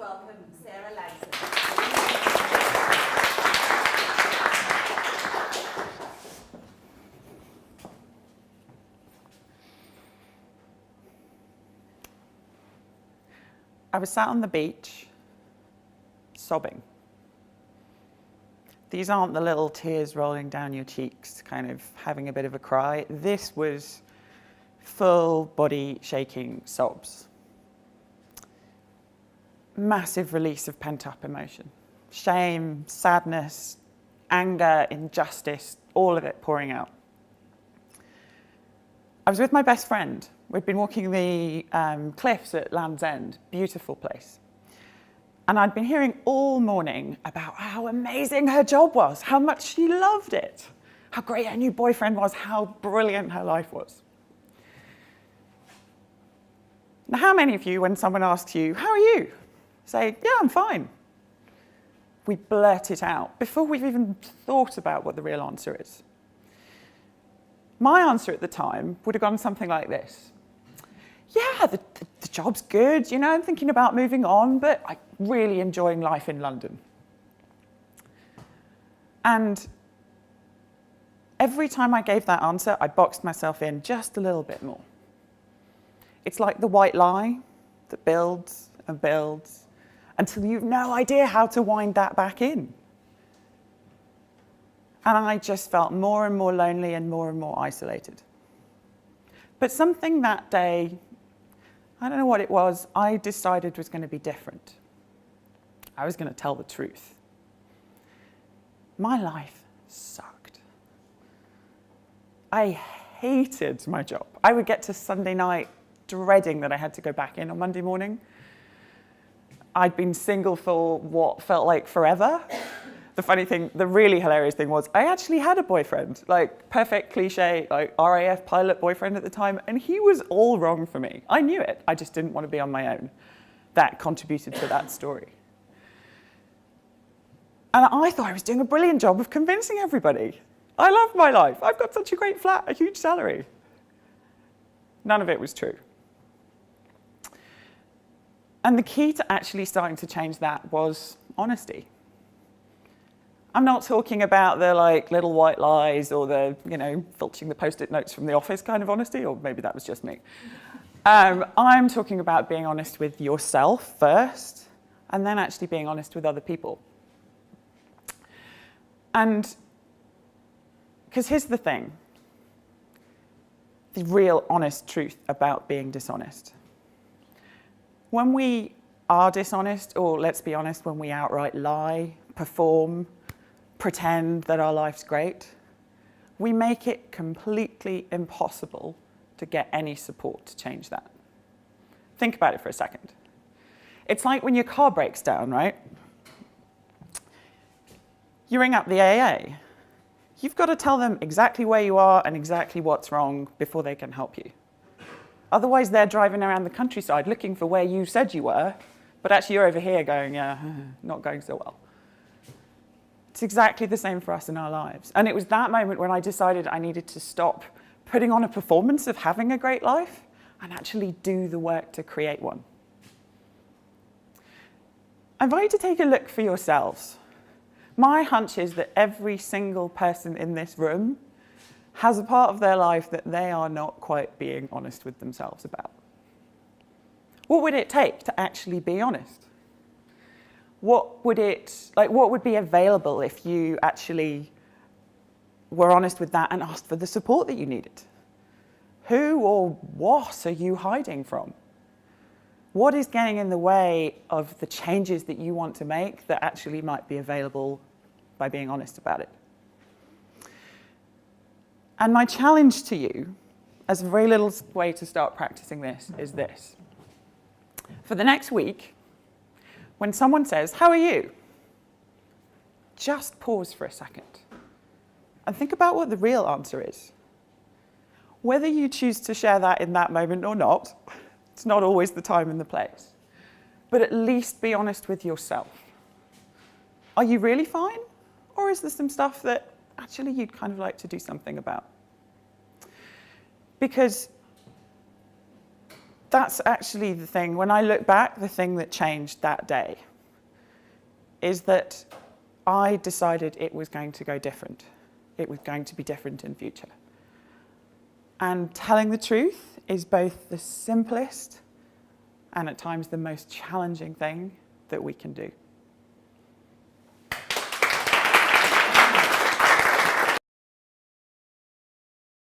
welcome Sarah Langslow. I was sat on the beach, sobbing. These aren't the little tears rolling down your cheeks, kind of having a bit of a cry. This was full body shaking sobs. Massive release of pent-up emotion. Shame, sadness, anger, injustice, all of it pouring out. I was with my best friend. We'd been walking the cliffs at Land's End, beautiful place. And I'd been hearing all morning about how amazing her job was, how much she loved it, how great her new boyfriend was, how brilliant her life was. Now, how many of you, when someone asks you, how are you? Say, yeah, I'm fine. We blurt it out before we've even thought about what the real answer is. My answer at the time would have gone something like this. Yeah, the job's good, you know, I'm thinking about moving on, but I'm really enjoying life in London. And every time I gave that answer, I boxed myself in just a little bit more. It's like the white lie that builds and builds until you've no idea how to wind that back in. And I just felt more and more lonely and more isolated. But something that day, I don't know what it was, I decided was going to be different. I was going to tell the truth. My life sucked. I hated my job. I would get to Sunday night dreading that I had to go back in on Monday morning. I'd been single for what felt like forever. The funny thing, the really hilarious thing was I actually had a boyfriend, like perfect cliche, like RAF pilot boyfriend at the time, and he was all wrong for me. I knew it, I just didn't want to be on my own. That contributed to that story. And I thought I was doing a brilliant job of convincing everybody. I love my life, I've got such a great flat, a huge salary. None of it was true. And the key to actually starting to change that was honesty. I'm not talking about the little white lies or the, filching the Post-it notes from the office kind of honesty, or maybe that was just me. I'm talking about being honest with yourself first, and then actually being honest with other people. And, because here's the thing, the real honest truth about being dishonest. When we are dishonest, or let's be honest, when we outright lie, perform, pretend that our life's great, we make it completely impossible to get any support to change that. Think about it for a second. It's like when your car breaks down, right? You ring up the AA. You've got to tell them exactly where you are and exactly what's wrong before they can help you. Otherwise, they're driving around the countryside looking for where you said you were, but actually you're over here going, yeah, not going so well. It's exactly the same for us in our lives. And it was that moment when I decided I needed to stop putting on a performance of having a great life and actually do the work to create one. I invite you to take a look for yourselves. My hunch is that every single person in this room has a part of their life that they are not quite being honest with themselves about. What would it take to actually be honest? What would be available if you actually were honest with that and asked for the support that you needed? Who or what are you hiding from? What is getting in the way of the changes that you want to make that actually might be available by being honest about it? And my challenge to you, as a very little way to start practicing this, is this. For the next week, when someone says, how are you? Just pause for a second and think about what the real answer is. Whether you choose to share that in that moment or not, it's not always the time and the place. But at least be honest with yourself. Are you really fine? Or is there some stuff that actually you'd kind of like to do something about? Because that's actually the thing. When I look back, the thing that changed that day is that I decided it was going to go different. It was going to be different in future. And telling the truth is both the simplest and at times the most challenging thing that we can do.